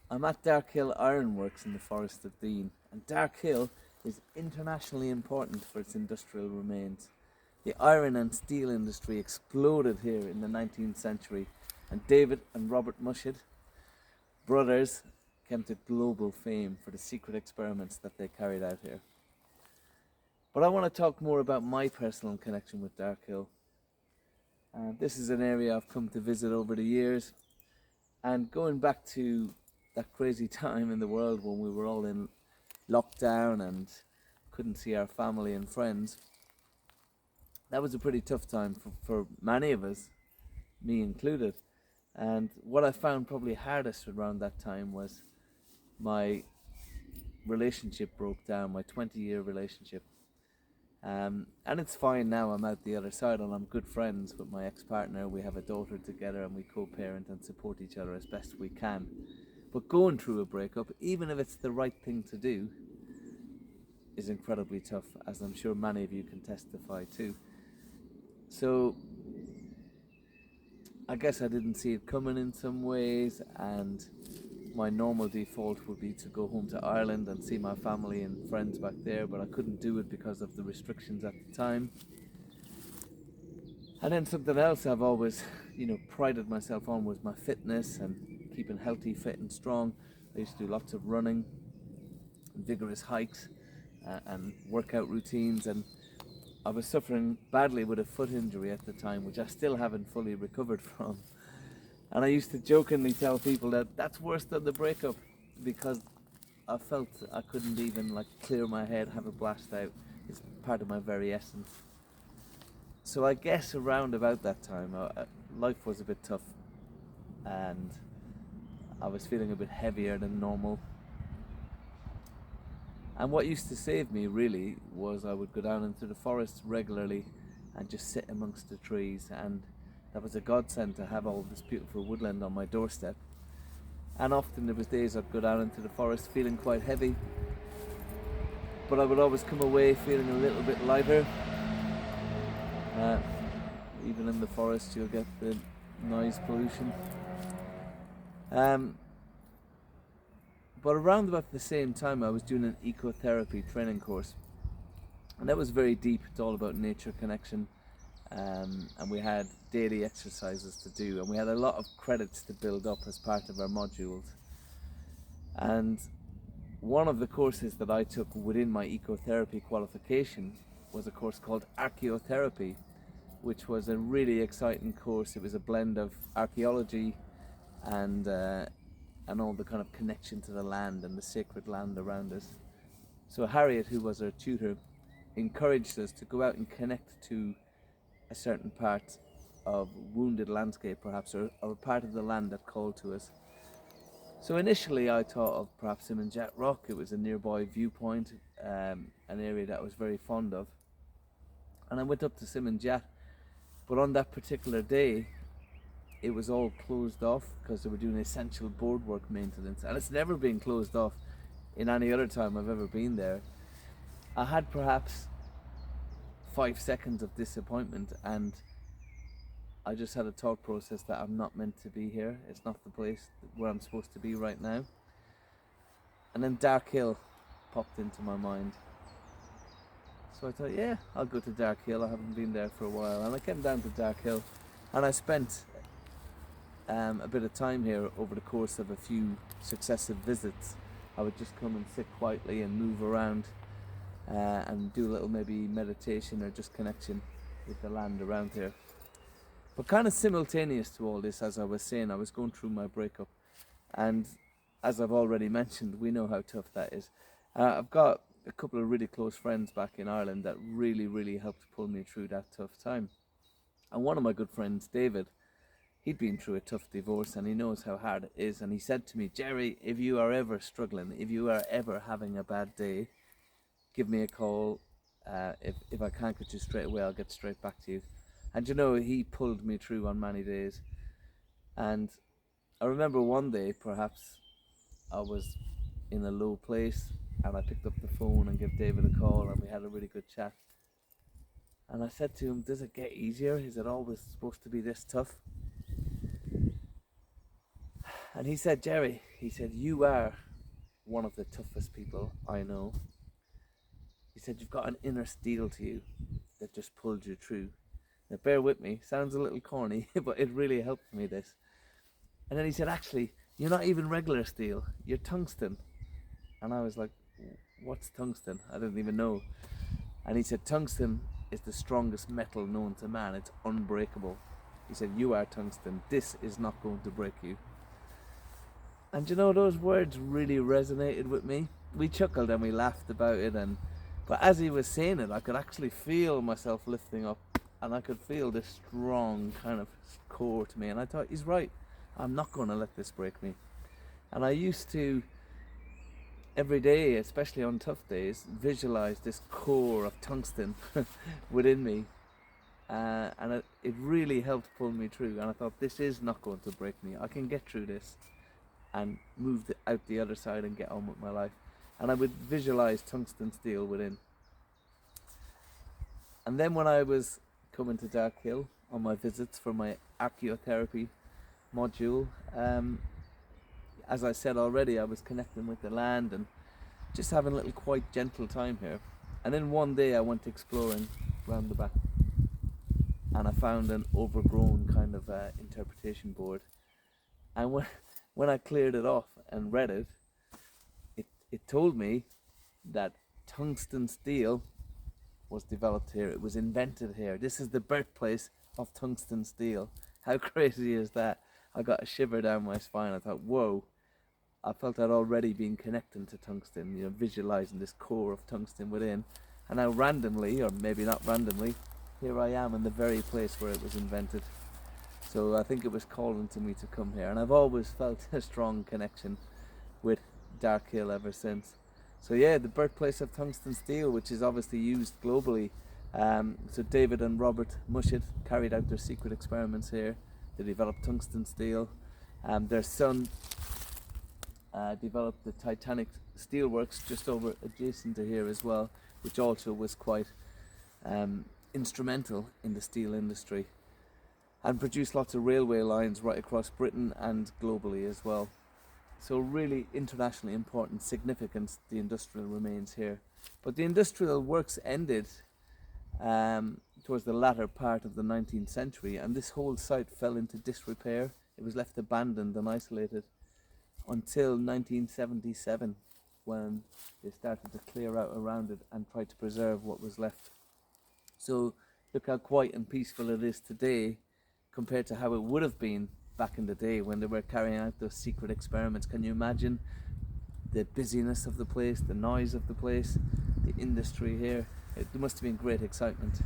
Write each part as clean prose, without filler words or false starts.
I'm at Darkhill Ironworks in the Forest of Dean, and Darkhill is internationally important for its industrial remains. The iron and steel industry exploded here in the 19th century, and David and Robert Mushet, brothers, came to global fame for the secret experiments that they carried out here. But I want to talk more about my personal connection with Darkhill. This is an area I've come to visit over the years, and going back to that crazy time in the world when we were all in lockdown and couldn't see our family and friends, that was a pretty tough time for many of us, me included. And what I found probably hardest around that time was my relationship broke down, my 20-year relationship. And it's fine now, I'm out the other side and I'm good friends with my ex-partner. We have a daughter together and we co-parent and support each other as best we can. But going through a breakup, even if it's the right thing to do, is incredibly tough, as I'm sure many of you can testify to. So I guess I didn't see it coming in some ways, and my normal default would be to go home to Ireland and see my family and friends back there, but I couldn't do it because of the restrictions at the time. And then something else I've always, prided myself on was my fitness and keeping healthy, fit and strong. I used to do lots of running, vigorous hikes, and workout routines, and I was suffering badly with a foot injury at the time, which I still haven't fully recovered from. And I used to jokingly tell people that that's worse than the breakup, because I felt I couldn't even clear my head, have a blast out. It's part of my very essence. So I guess around about that time, life was a bit tough, and I was feeling a bit heavier than normal. And what used to save me really was I would go down into the forest regularly and just sit amongst the trees, and that was a godsend to have all this beautiful woodland on my doorstep. And often there was days I'd go down into the forest feeling quite heavy, but I would always come away feeling a little bit lighter. Even in the forest you'll get the noise pollution. But around about the same time I was doing an ecotherapy training course, and that was very deep. It's all about nature connection, and we had daily exercises to do, and we had a lot of credits to build up as part of our modules. And one of the courses that I took within my ecotherapy qualification was a course called archaeotherapy, which was a really exciting course. It was a blend of archaeology and all the kind of connection to the land and the sacred land around us. So Harriet, who was our tutor, encouraged us to go out and connect to a certain part of wounded landscape, perhaps, or a part of the land that called to us. So initially I thought of perhaps Simonjat Rock. It was a nearby viewpoint, an area that I was very fond of. And I went up to Simonjat, but on that particular day it was all closed off because they were doing essential boardwork maintenance, and it's never been closed off in any other time I've ever been there. I had perhaps 5 seconds of disappointment, and I just had a thought process that I'm not meant to be here. It's not the place where I'm supposed to be right now. And then Darkhill popped into my mind. So I thought, yeah, I'll go to Darkhill. I haven't been there for a while. And I came down to Darkhill, and I spent a bit of time here over the course of a few successive visits. I would just come and sit quietly and move around, and do a little maybe meditation or just connection with the land around here. But kind of simultaneous to all this, as I was saying, I was going through my breakup, and as I've already mentioned, we know how tough that is. I've got a couple of really close friends back in Ireland that really helped pull me through that tough time. And one of my good friends, David, he'd been through a tough divorce and he knows how hard it is. And he said to me, Jerry, if you are ever struggling, if you are ever having a bad day, give me a call. If I can't get you straight away, I'll get straight back to you. And he pulled me through on many days. And I remember one day, perhaps I was in a low place, and I picked up the phone and gave David a call, and we had a really good chat. And I said to him, does it get easier? Is it always supposed to be this tough? And he said, Jerry, he said, you are one of the toughest people I know. He said, you've got an inner steel to you that just pulled you through. Now bear with me, sounds a little corny, but it really helped me, this. And then he said, actually, you're not even regular steel, you're tungsten. And I was like, what's tungsten? I didn't even know. And he said, tungsten is the strongest metal known to man, it's unbreakable. He said, you are tungsten, this is not going to break you. And you know, those words really resonated with me. We chuckled and we laughed about it, but as he was saying it, I could actually feel myself lifting up, and I could feel this strong kind of core to me. And I thought, he's right, I'm not going to let this break me. And I used to, every day, especially on tough days, visualize this core of tungsten within me. And it really helped pull me through. And I thought, this is not going to break me. I can get through this and move out the other side and get on with my life. And I would visualize tungsten steel within. And then when I was coming to Darkhill on my visits for my archaeotherapy module, as I said already, I was connecting with the land and just having a little quite gentle time here. And then one day I went exploring round the back, and I found an overgrown kind of interpretation board. And when I cleared it off and read it, it told me that tungsten steel was developed here. It was invented here. This is the birthplace of tungsten steel. How crazy is that? I got a shiver down my spine. I thought, whoa. I felt I'd already been connecting to tungsten, visualizing this core of tungsten within. And now randomly, or maybe not randomly, here I am in the very place where it was invented. So I think it was calling to me to come here. And I've always felt a strong connection with Darkhill ever since. So yeah, the birthplace of tungsten steel, which is obviously used globally. So David and Robert Mushet carried out their secret experiments here. They developed tungsten steel. Their son developed the Titanic steelworks just over adjacent to here as well, which also was quite instrumental in the steel industry, and produced lots of railway lines right across Britain and globally as well. So really internationally important significance, the industrial remains here. But the industrial works ended towards the latter part of the 19th century, and this whole site fell into disrepair. It was left abandoned and isolated until 1977, when they started to clear out around it and try to preserve what was left. So look how quiet and peaceful it is today compared to how it would have been back in the day when they were carrying out those secret experiments. Can you imagine the busyness of the place, the noise of the place, the industry here? There must have been great excitement.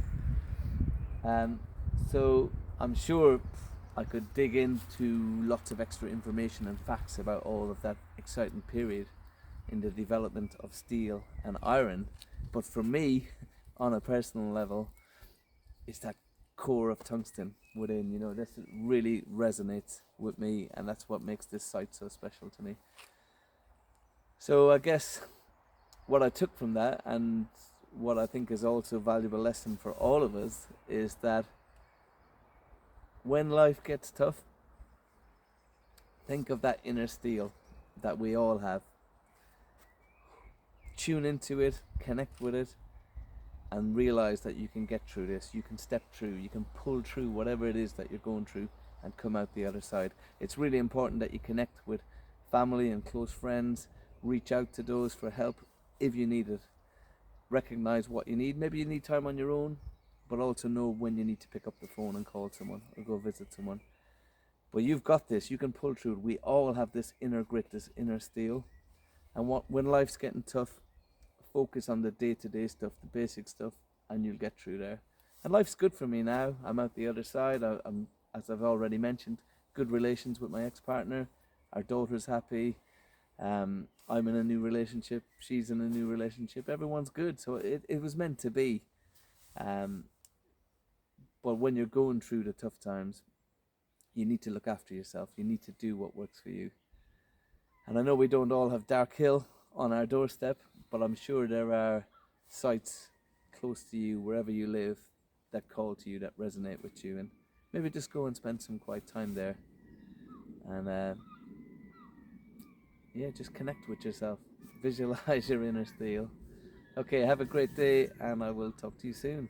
So I'm sure I could dig into lots of extra information and facts about all of that exciting period in the development of steel and iron. But for me, on a personal level, it's that core of tungsten within, this really resonates with me, and that's what makes this site so special to me. So I guess what I took from that, and what I think is also a valuable lesson for all of us, is that when life gets tough, think of that inner steel that we all have. Tune into it, connect with it, and realize that you can get through this. You can step through, you can pull through whatever it is that you're going through and come out the other side. It's really important that you connect with family and close friends. Reach out to those for help if you need it. Recognize what you need. Maybe you need time on your own, but also know when you need to pick up the phone and call someone or go visit someone. But you've got this. You can pull through it. We all have this inner grit, this inner steel. And when life's getting tough, focus on the day-to-day stuff, the basic stuff, and you'll get through there. And life's good for me now. I'm out the other side. I'm, as I've already mentioned, good relations with my ex-partner. Our daughter's happy. I'm in a new relationship. She's in a new relationship. Everyone's good. So it was meant to be. But when you're going through the tough times, you need to look after yourself. You need to do what works for you. And I know we don't all have Darkhill on our doorstep, but I'm sure there are sites close to you, wherever you live, that call to you, that resonate with you. And maybe just go and spend some quiet time there. And yeah, just connect with yourself, visualize your inner steel. Okay, have a great day, and I will talk to you soon.